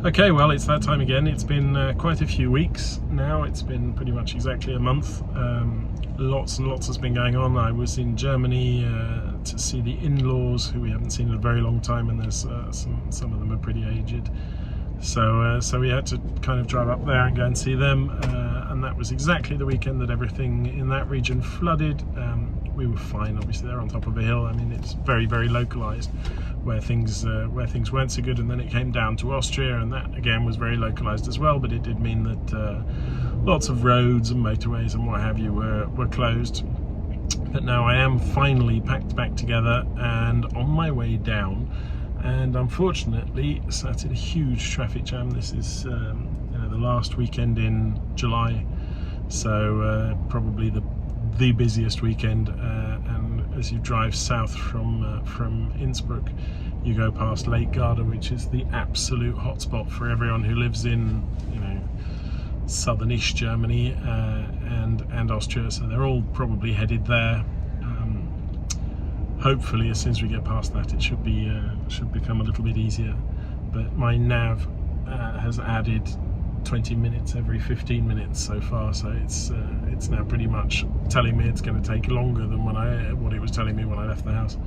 Okay, well, it's that time again. It's been quite a few weeks now. It's been pretty much exactly a month. Lots and lots has been going on. I was in Germany to see the in-laws, who we haven't seen in a very long time, and there's some of them are pretty aged. So we had to kind of drive up there and go and see them, and that was exactly the weekend that everything in that region flooded. We were fine, obviously. They're on top of a hill. I mean, it's very, very localized where things weren't so good, and then it came down to Austria, and that again was very localized as well. But it did mean that lots of roads and motorways and what have you were closed. But now I am finally packed back together and on my way down, and unfortunately sat in a huge traffic jam. This is the last weekend in July, so probably the busiest weekend, and as you drive south from Innsbruck, you go past Lake Garda, which is the absolute hotspot for everyone who lives in southern-ish Germany and Austria. So they're all probably headed there. Hopefully, as soon as we get past that, it should become a little bit easier. But my nav has added 20 minutes every 15 minutes so far, so it's now pretty much telling me it's going to take longer than what it was telling me when I left the house,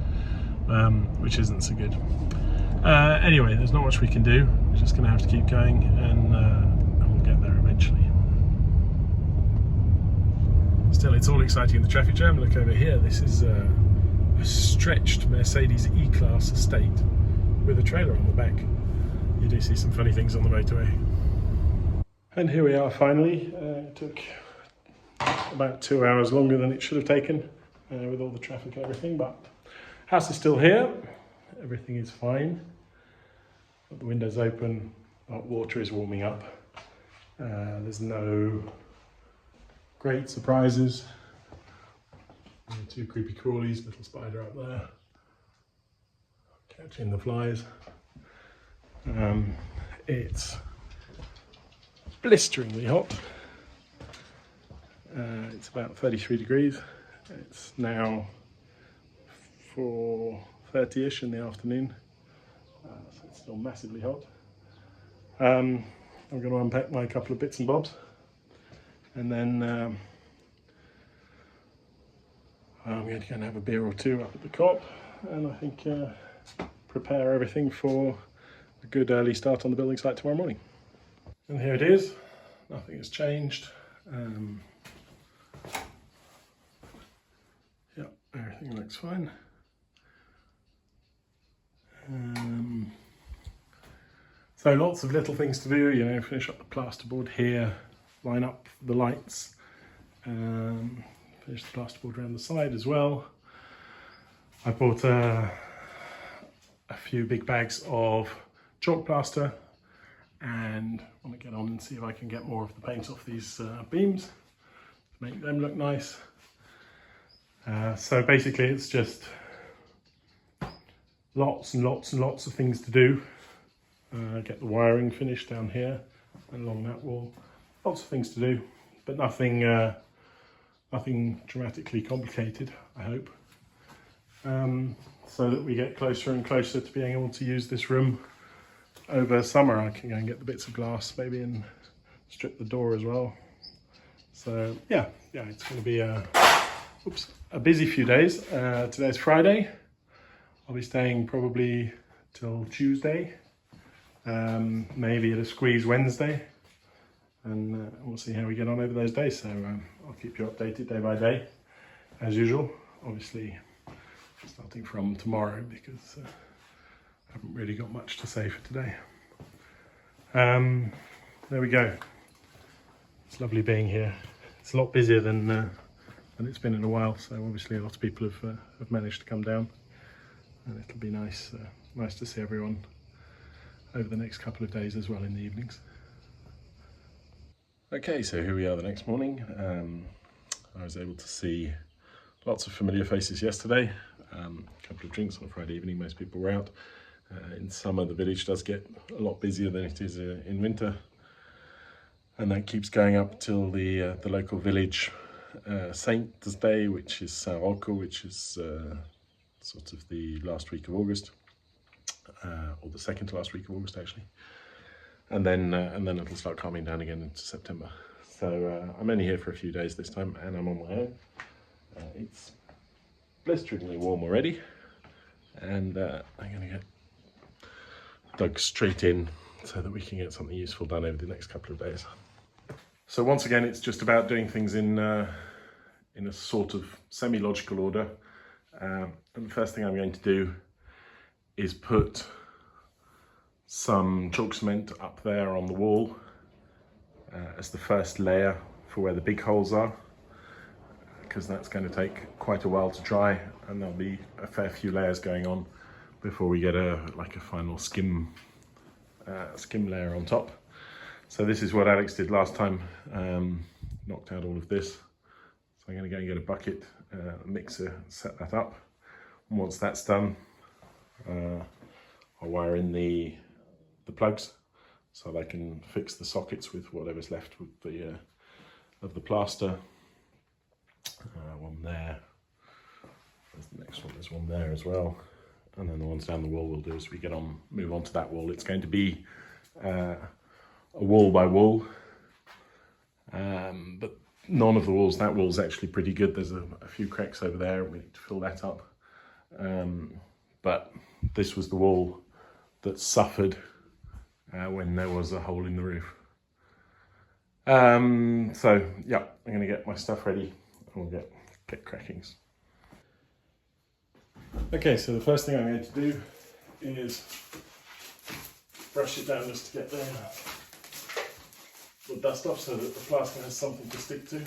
which isn't so good. Anyway, there's not much we can do. We're just going to have to keep going, and we'll get there eventually. Still, it's all exciting in the traffic jam. Look over here. This is a stretched Mercedes E-Class estate with a trailer on the back. You do see some funny things on the motorway. And here we are finally. It took about 2 hours longer than it should have taken with all the traffic and everything, but house is still here. Everything is fine. Got the windows open, hot water is warming up. There's no great surprises. Two creepy crawlies, little spider up there, catching the flies. It's blisteringly hot. It's about 33 degrees. It's now 4:30ish in the afternoon, so it's still massively hot. I'm going to unpack my couple of bits and bobs, and then I'm going to go and have a beer or two up at the Cop, and I think prepare everything for a good early start on the building site tomorrow morning. And here it is. Nothing has changed. Yeah, everything looks fine. So lots of little things to do, finish up the plasterboard here, line up the lights, finish the plasterboard around the side as well. I bought a few big bags of chalk plaster, and I want to get on and see if I can get more of the paint off these beams to make them look nice. So basically it's just lots and lots and lots of things to do. Get the wiring finished down here and along that wall. Lots of things to do, but nothing dramatically complicated, I hope. So that we get closer and closer to being able to use this room over summer. I can go and get the bits of glass maybe and strip the door as well. So yeah, it's going to be a busy few days. Today's Friday. I'll be staying probably till Tuesday, maybe at a squeeze Wednesday, and we'll see how we get on over those days. So I'll keep you updated day by day as usual, obviously starting from tomorrow, because I haven't really got much to say for today. There we go. It's lovely being here. It's a lot busier than it's been in a while, so obviously a lot of people have managed to come down, and it'll be nice to see everyone over the next couple of days as well in the evenings. Okay, so here we are the next morning. I was able to see lots of familiar faces yesterday. A couple of drinks on a Friday evening, most people were out. In summer the village does get a lot busier than it is in winter, and that keeps going up till the local village Saint's Day, which is Saint Rocco, which is sort of the last week of August, or the second to last week of August actually. and then it'll start calming down again into September. So I'm only here for a few days this time, and I'm on my own. It's blisteringly warm already, and I'm going to get dug straight in so that we can get something useful done over the next couple of days. So once again, it's just about doing things in a sort of semi-logical order. And the first thing I'm going to do is put some chalk cement up there on the wall as the first layer for where the big holes are, because that's going to take quite a while to dry, and there'll be a fair few layers going on before we get a final skim layer on top. So this is what Alex did last time, knocked out all of this. So I'm going to go and get a bucket, mixer, set that up. And once that's done, I'll wire in the plugs so I can fix the sockets with whatever's left with the of the plaster. One there. There's the next one. There's one there as well. And then the ones down the wall we'll do as we move on to that wall. It's going to be a wall by wall, but none of the walls. That wall's actually pretty good. There's a few cracks over there. We need to fill that up. But this was the wall that suffered when there was a hole in the roof. So yeah, I'm going to get my stuff ready and we'll get cracking. Okay, so the first thing I'm going to do is brush it down just to get the dust off so that the plaster has something to stick to.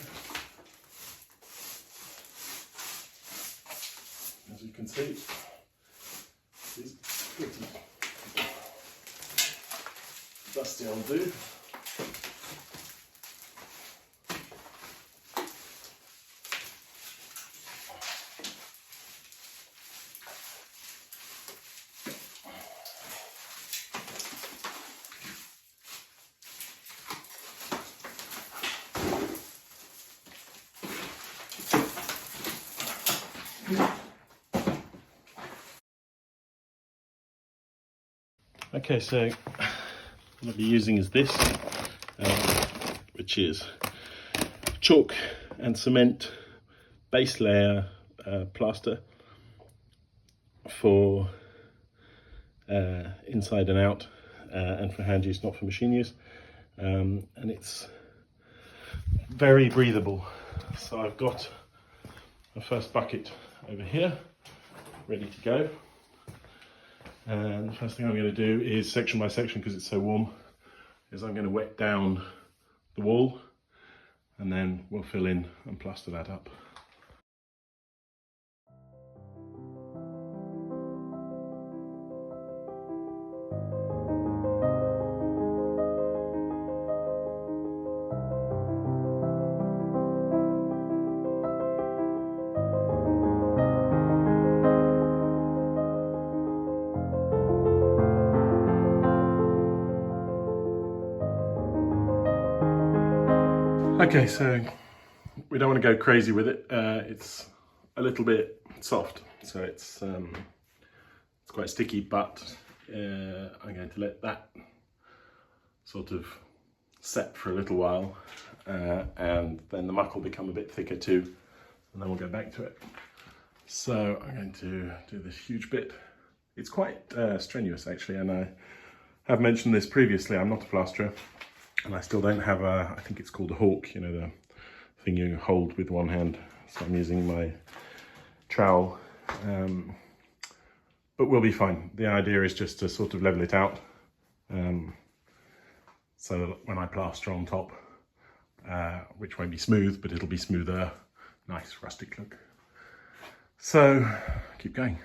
As you can see, it's pretty dusty I'll do. Okay, so what I'll be using is this, which is chalk and cement base layer plaster for inside and out, and for hand use, not for machine use, and it's very breathable. So I've got a first bucket over here ready to go. And the first thing I'm going to do is section by section, because it's so warm, is I'm going to wet down the wall and then we'll fill in and plaster that up. Okay, so we don't want to go crazy with it. It's a little bit soft, so it's quite sticky, but I'm going to let that sort of set for a little while, and then the muck will become a bit thicker too, and then we'll go back to it. So I'm going to do this huge bit. It's quite strenuous actually, and I have mentioned this previously. I'm not a plasterer. And I still don't have I think it's called a hawk, you know, the thing you hold with one hand. So I'm using my trowel, but we'll be fine. The idea is just to sort of level it out, so that when I plaster on top, which won't be smooth, but it'll be smoother, nice rustic look. So keep going.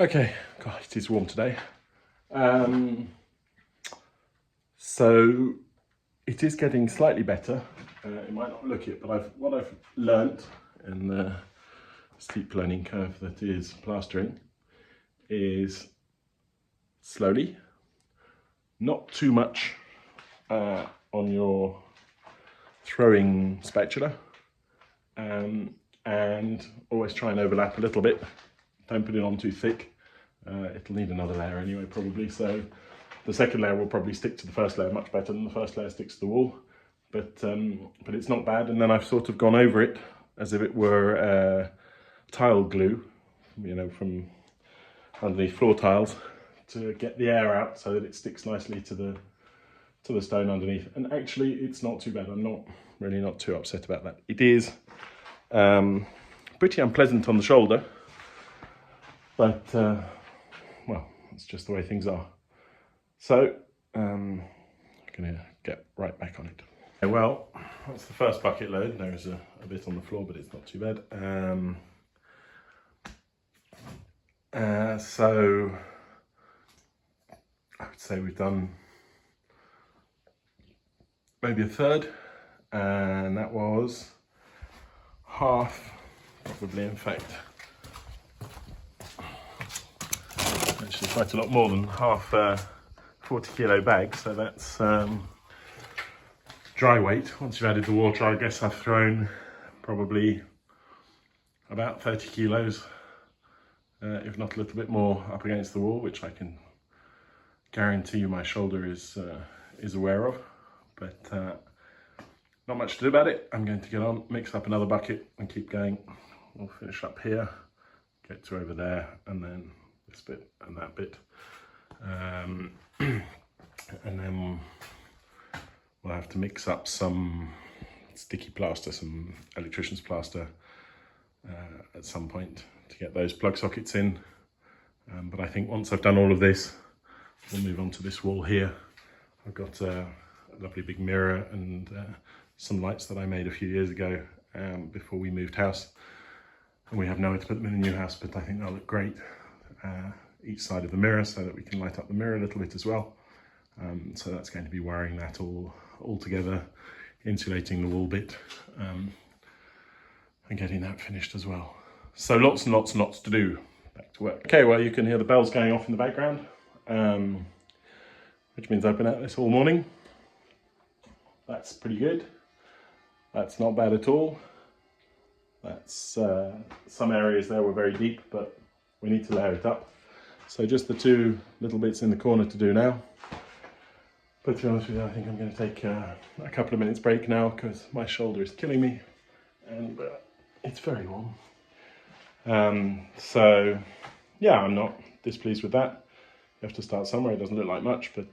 Okay, God, it is warm today. So it is getting slightly better. It might not look it, but what I've learnt in the steep learning curve that is plastering is slowly, not too much on your throwing spatula, and always try and overlap a little bit. Don't put it on too thick. It'll need another layer anyway, probably. So the second layer will probably stick to the first layer much better than the first layer sticks to the wall. But it's not bad. And then I've sort of gone over it as if it were tile glue, you know, from underneath floor tiles, to get the air out so that it sticks nicely to the stone underneath. And actually, it's not too bad. I'm really not too upset about that. It is pretty unpleasant on the shoulder, but well, it's just the way things are. So I'm gonna get right back on it. Okay, well, that's the first bucket load. There's a bit on the floor, but it's not too bad. So I would say we've done maybe a third, and that was half, probably, in fact, actually quite a lot more than half 40 kilo bag. So that's dry weight. Once you've added the water, I guess I've thrown probably about 30 kilos, if not a little bit more, up against the wall, which I can guarantee you my shoulder is aware of. But not much to do about it. I'm going to get on, mix up another bucket and keep going. We'll finish up here, get to over there, and then this bit and that bit. And then we'll have to mix up some sticky plaster, some electrician's plaster at some point to get those plug sockets in. But I think once I've done all of this, we'll move on to this wall here. I've got a lovely big mirror and some lights that I made a few years ago before we moved house. And we have nowhere to put them in the new house, but I think they'll look great each side of the mirror, so that we can light up the mirror a little bit as well. So that's going to be wiring that all together, insulating the wall bit, and getting that finished as well. So lots and lots and lots to do. Back to work. Okay, well, you can hear the bells going off in the background, which means I've been at this all morning. That's pretty good. That's not bad at all. That's some areas there were very deep, but we need to layer it up. So just the two little bits in the corner to do now. But to be honest with you, I think I'm going to take a couple of minutes break now, because my shoulder is killing me and it's very warm. So yeah, I'm not displeased with that. You have to start somewhere. It doesn't look like much, but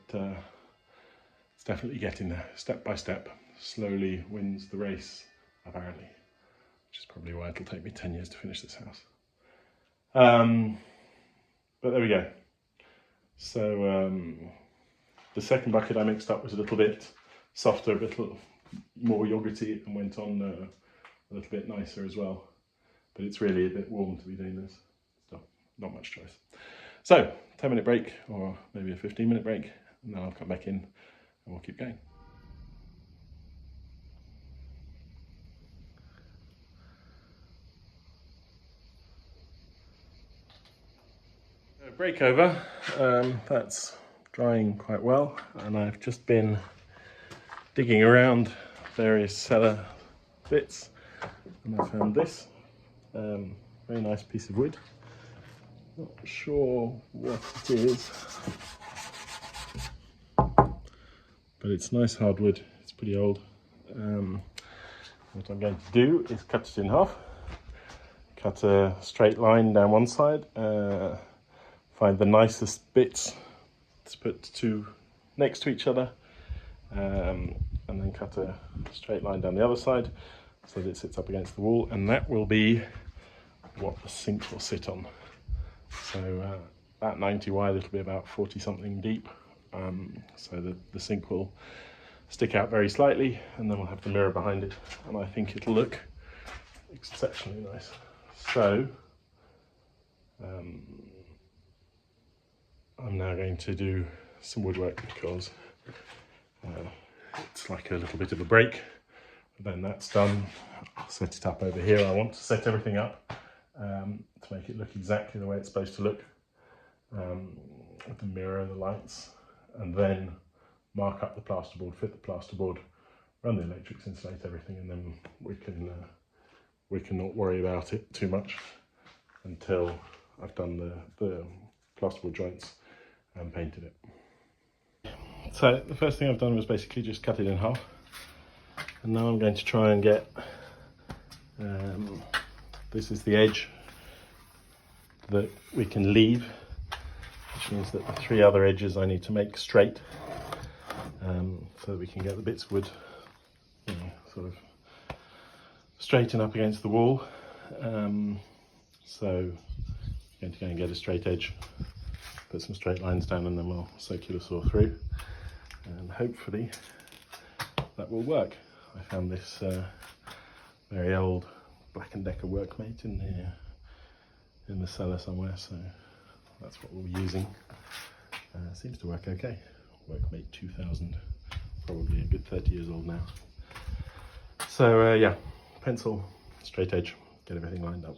it's definitely getting there, step by step. Slowly wins the race, apparently, which is probably why it'll take me 10 years to finish this house. But there we go. So the second bucket I mixed up was a little bit softer, a bit more yogurty, and went on a little bit nicer as well. But it's really a bit warm to be doing this. So not much choice. So 10-minute break, or maybe a 15-minute break, and then I'll come back in and we'll keep going. Break over. That's drying quite well, and I've just been digging around various cellar bits, and I found this very nice piece of wood. Not sure what it is, but it's nice hardwood. It's pretty old. What I'm going to do is cut it in half, cut a straight line down one side, find the nicest bits to put two next to each other, and then cut a straight line down the other side so that it sits up against the wall, and that will be what the sink will sit on. So about 90 wide, it'll be about 40 something deep, so the sink will stick out very slightly, and then we'll have the mirror behind it, and I think it'll look exceptionally nice. So I'm now going to do some woodwork because it's like a little bit of a break. Then that's done, I'll set it up over here. I want to set everything up to make it look exactly the way it's supposed to look, with the mirror, the lights, and then mark up the plasterboard, fit the plasterboard, run the electrics, insulate everything, and then we can not worry about it too much until I've done the plasterboard joints and painted it. So the first thing I've done was basically just cut it in half, and now I'm going to try and get this is the edge that we can leave, which means that the 3 other edges I need to make straight, so that we can get the bits of wood, you know, sort of straighten up against the wall. So I'm going to go and get a straight edge, put some straight lines down, and then we'll circular saw through, and hopefully that will work. I found this very old Black & Decker workmate in the cellar somewhere, so that's what we'll be using. Seems to work okay. Workmate 2000, probably a good 30 years old now. So yeah, pencil, straight edge, get everything lined up.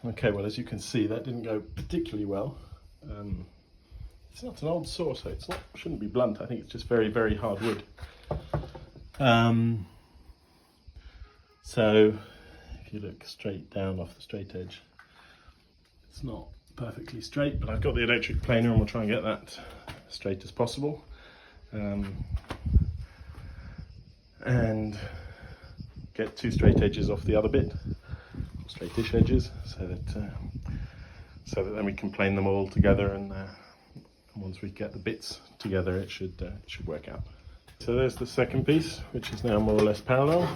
Okay, well, as you can see, that didn't go particularly well. It's not an old saw, so shouldn't be blunt. I think it's just very, very hard wood. So if you look straight down off the straight edge, it's not perfectly straight, but I've got the electric planer and we'll try and get that straight as possible. And get 2 straight edges off the other bit, straightish edges, so that then we can plane them all together, and once we get the bits together, it should work out. So there's the second piece, which is now more or less parallel.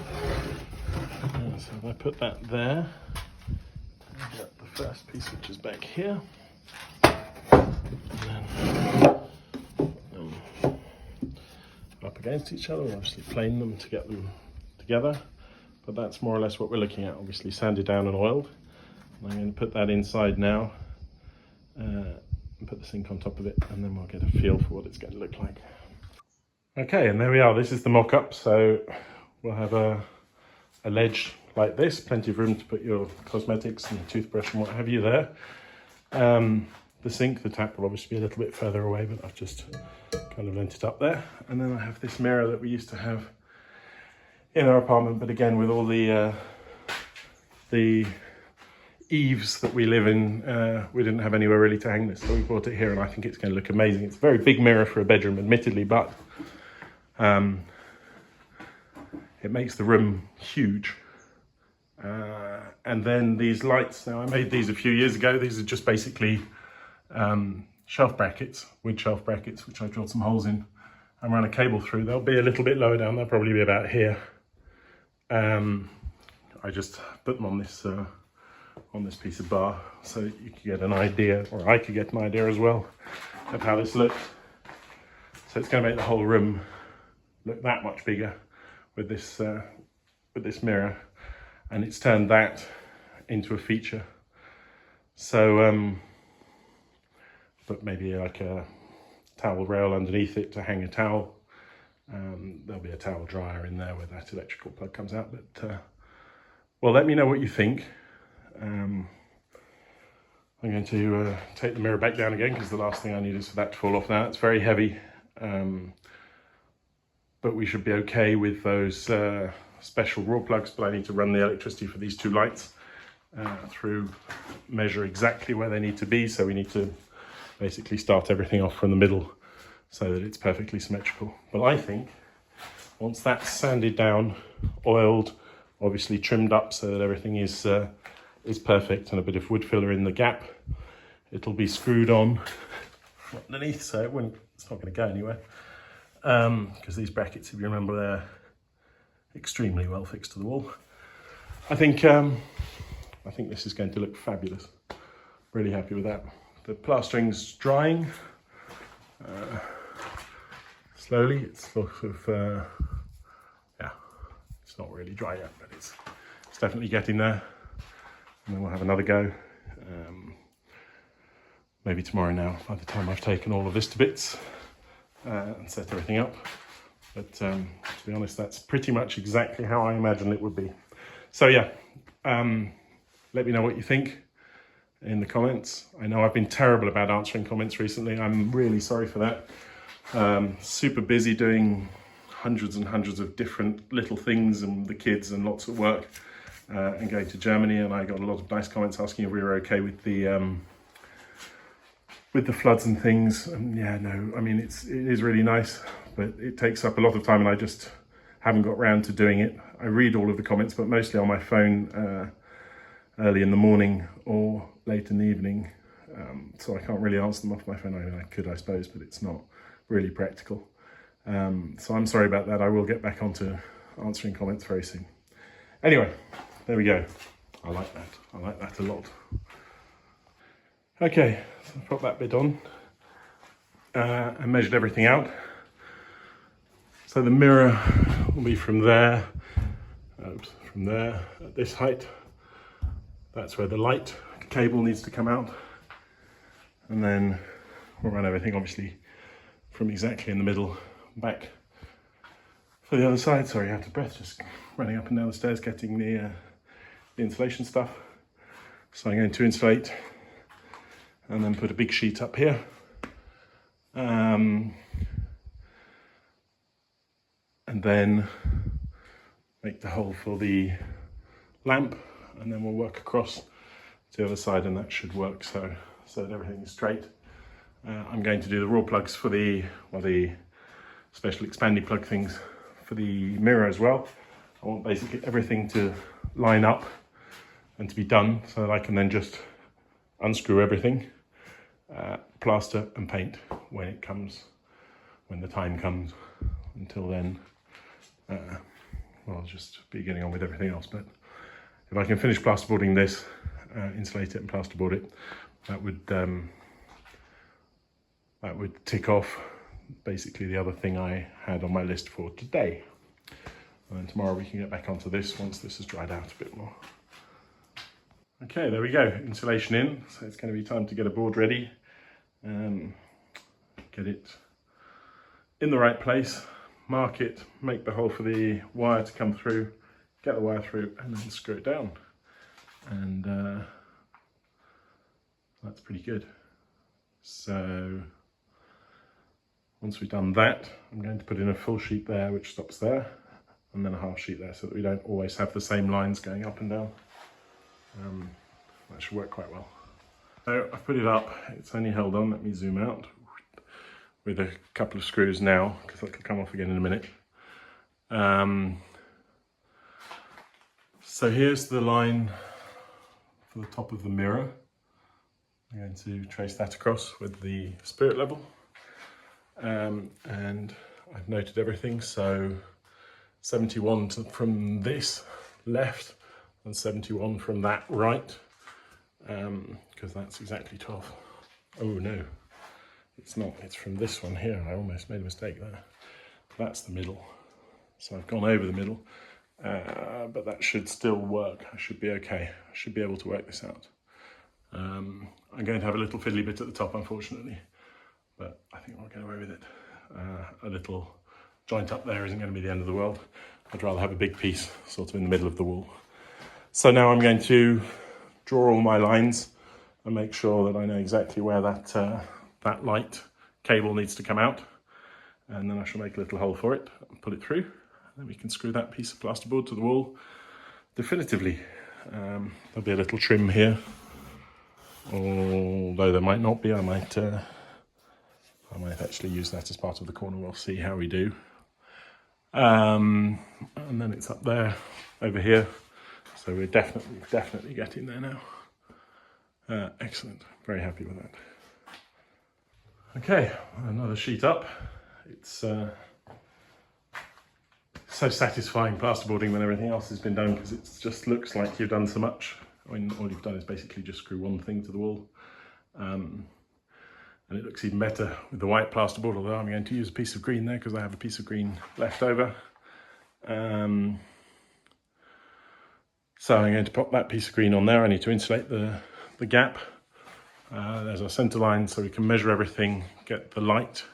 So if I put that there, I've got the first piece, which is back here, and then up against each other. We'll obviously plane them to get them together, but that's more or less what we're looking at. Obviously sanded down and oiled. And I'm going to put that inside now, and put the sink on top of it, and then we'll get a feel for what it's going to look like. Okay, and there we are. This is the mock-up. So we'll have a ledge like this, plenty of room to put your cosmetics and toothbrush and what have you there. The sink, the tap will obviously be a little bit further away, but I've just kind of lent it up there. And then I have this mirror that we used to have in our apartment, but again with all the eaves that we live in, we didn't have anywhere really to hang this, so we brought it here, and I think it's going to look amazing. It's a very big mirror for a bedroom, admittedly, but it makes the room huge. And then these lights, now I made these a few years ago. These are just basically shelf brackets, wood shelf brackets, which I drilled some holes in and ran a cable through. They'll be a little bit lower down, they'll probably be about here. I just put them on this piece of bar, so you can get an idea, or I could get an idea as well, of how this looks. So it's going to make the whole room look that much bigger with this mirror, and it's turned that into a feature. So but maybe like a towel rail underneath it to hang a towel. There'll be a towel dryer in there where that electrical plug comes out. But well, let me know what you think. I'm going to take the mirror back down again, because the last thing I need is for that to fall off now. It's very heavy, but we should be okay with those special raw plugs. But I need to run the electricity for these 2 lights through, measure exactly where they need to be. So we need to basically start everything off from the middle so that it's perfectly symmetrical. But I think once that's sanded down, oiled, obviously trimmed up so that everything is perfect, and a bit of wood filler in the gap, it'll be screwed on underneath, so it's not going to go anywhere, because these brackets, if you remember, they're extremely well fixed to the wall. I think this is going to look fabulous. Really happy with that. The plastering's drying slowly. It's sort of yeah, it's not really dry yet, but it's definitely getting there. And then we'll have another go. Maybe tomorrow now, by the time I've taken all of this to bits and set everything up. But to be honest, that's pretty much exactly how I imagined it would be. So yeah, let me know what you think in the comments. I know I've been terrible about answering comments recently. I'm really sorry for that. Super busy doing hundreds and hundreds of different little things and the kids and lots of work and going to Germany. And I got a lot of nice comments asking if we were okay with the floods and things. And yeah, no, I mean, it is really nice, but it takes up a lot of time and I just haven't got round to doing it. I read all of the comments, but mostly on my phone early in the morning or late in the evening. So I can't really answer them off my phone. I mean, I could, I suppose, but it's not really practical. So I'm sorry about that. I will get back onto answering comments very soon. Anyway, there we go. I like that. I like that a lot. Okay, so I've put that bit on and measured everything out. So the mirror will be from there, at this height. That's where the light cable needs to come out. And then we'll run everything obviously from exactly in the middle back for the other side. Sorry, out of breath, just running up and down the stairs getting the insulation stuff. So I'm going to insulate and then put a big sheet up here. And then make the hole for the lamp, and then we'll work across to the other side, and that should work so that everything is straight. I'm going to do the raw plugs for the special expandy plug things for the mirror as well. I want basically everything to line up and to be done so that I can then just unscrew everything, plaster and paint when the time comes. Until then, well, I'll just be getting on with everything else. But if I can finish plasterboarding this, insulate it and plasterboard it, that would tick off basically the other thing I had on my list for today. And then tomorrow we can get back onto this once this has dried out a bit more. Okay, there we go, insulation in. So it's going to be time to get a board ready, get it in the right place, mark it, make the hole for the wire to come through, get the wire through, and then screw it down. And that's pretty good. So once we've done that, I'm going to put in a full sheet there, which stops there, and then a half sheet there, so that we don't always have the same lines going up and down. That should work quite well. So I've put it up, it's only held on, let me zoom out, with a couple of screws now, because that could come off again in a minute. So here's the line for the top of the mirror. I'm going to trace that across with the spirit level. And I've noted everything, so 71 from this left and 71 from that right, because that's exactly 12. Oh no. It's not, it's from this one here. I almost made a mistake there. That's the middle. So I've gone over the middle, but that should still work. I should be okay. I should be able to work this out. I'm going to have a little fiddly bit at the top, unfortunately, but I think I'll get away with it. A little joint up there isn't going to be the end of the world. I'd rather have a big piece sort of in the middle of the wall. So now I'm going to draw all my lines and make sure that I know exactly where that light cable needs to come out, and then I shall make a little hole for it and put it through, and then we can screw that piece of plasterboard to the wall definitively. There'll be a little trim here, although there might not be. I might actually use that as part of the corner. We'll see how we do. And then it's up there, over here, so we're definitely getting there now. Excellent, very happy with that. Okay, another sheet up. It's so satisfying plasterboarding when everything else has been done, because it just looks like you've done so much when all you've done is basically just screw one thing to the wall. And it looks even better with the white plasterboard, although I'm going to use a piece of green there because I have a piece of green left over. So I'm going to pop that piece of green on there. I need to insulate the gap. There's our centre line, so we can measure everything, get the light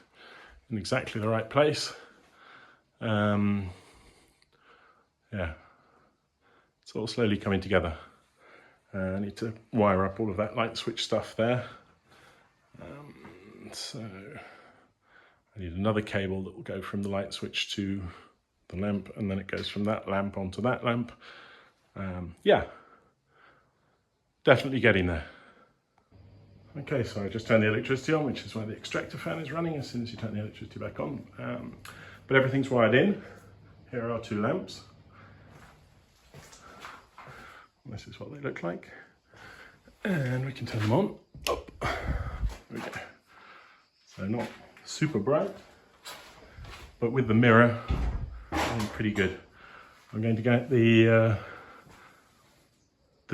in exactly the right place. Yeah, it's all slowly coming together. I need to wire up all of that light switch stuff there. So I need another cable that will go from the light switch to the lamp, and then it goes from that lamp onto that lamp. Yeah, definitely getting there. Okay, so I just turned the electricity on, which is why the extractor fan is running as soon as you turn the electricity back on. But everything's wired in. Here are our two lamps. This is what they look like. And we can turn them on. Oh, there we go. So not super bright, but with the mirror, I think pretty good. I'm going to get the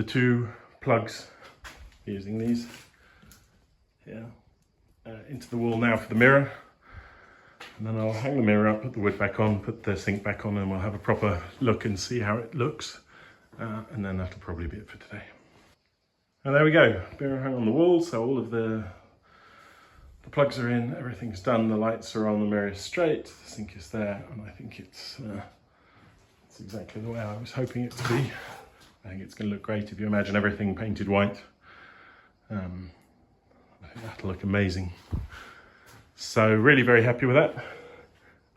two plugs, using these here, into the wall now for the mirror. And then I'll hang the mirror up, put the wood back on, put the sink back on, and we'll have a proper look and see how it looks. And then that'll probably be it for today. And there we go, mirror hung on the wall, so all of the plugs are in, everything's done, the lights are on, the mirror is straight, the sink is there, and I think it's exactly the way I was hoping it to be. I think it's going to look great if you imagine everything painted white. I think that'll look amazing. So really very happy with that.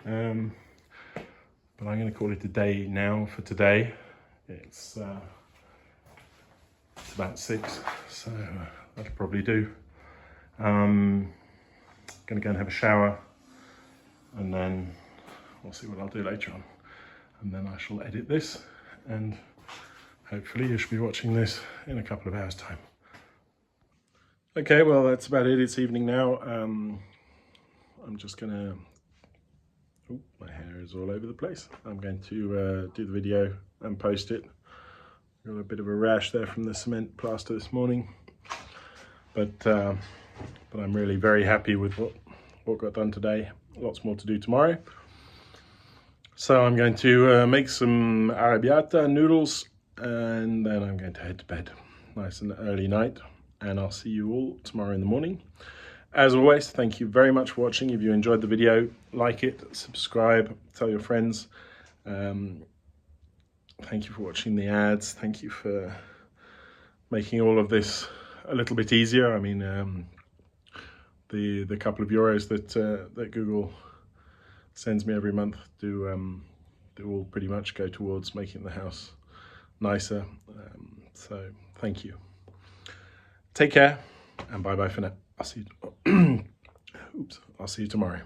But I'm going to call it a day now for today. It's about 6, so that'll probably do. Going to go and have a shower, and then we'll see what I'll do later on. And then I shall edit this, and hopefully you should be watching this in a couple of hours' time. Okay, well that's about it. It's evening now. I'm just gonna, oh, my hair is all over the place. I'm going to do the video and post it. Got a bit of a rash there from the cement plaster this morning, but I'm really very happy with what got done today. Lots more to do tomorrow. So I'm going to make some arrabbiata noodles, and then I'm going to head to bed. Nice and early night, and I'll see you all tomorrow in the morning. As always, thank you very much for watching. If you enjoyed the video, like it, subscribe, tell your friends. Thank you for watching the ads. Thank you for making all of this a little bit easier. I mean, the couple of euros that Google sends me every month do all pretty much go towards making the house nicer. So thank you. Take care, and bye bye for now. I'll see you. Oops, I'll see you tomorrow.